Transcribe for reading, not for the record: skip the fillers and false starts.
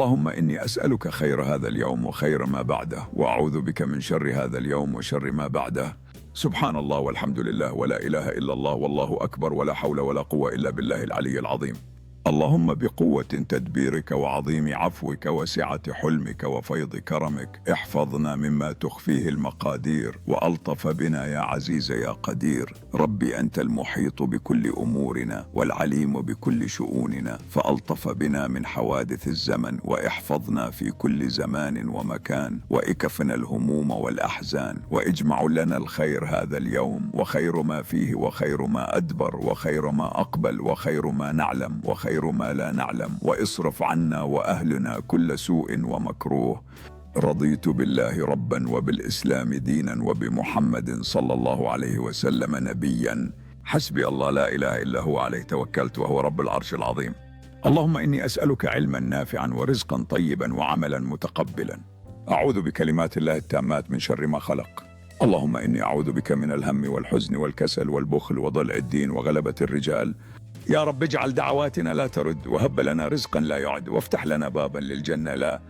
اللهم إني أسألك خير هذا اليوم وخير ما بعده، وأعوذ بك من شر هذا اليوم وشر ما بعده. سبحان الله والحمد لله ولا إله إلا الله والله أكبر ولا حول ولا قوة إلا بالله العلي العظيم. اللهم بقوة تدبيرك وعظيم عفوك وسعة حلمك وفيض كرمك احفظنا مما تخفيه المقادير، وألطف بنا يا عزيز يا قدير. ربي أنت المحيط بكل أمورنا والعليم بكل شؤوننا، فألطف بنا من حوادث الزمن، واحفظنا في كل زمان ومكان، واكفنا الهموم والأحزان، واجمع لنا الخير هذا اليوم وخير ما فيه وخير ما أدبر وخير ما أقبل وخير ما نعلم وخير ما لا نعلم، واصرف عنا وأهلنا كل سوء ومكروه. رضيت بالله ربا وبالإسلام دينا وبمحمد صلى الله عليه وسلم نبيا. حسبي الله لا إله إلا هو عليه توكلت وهو رب العرش العظيم. اللهم إني أسألك علما نافعا ورزقا طيبا وعملا متقبلا. أعوذ بكلمات الله التامات من شر ما خلق. اللهم إني أعوذ بك من الهم والحزن والكسل والبخل وضلع الدين وغلبة الرجال. يا رب اجعل دعواتنا لا ترد، وهب لنا رزقا لا يعد، وافتح لنا بابا للجنة لا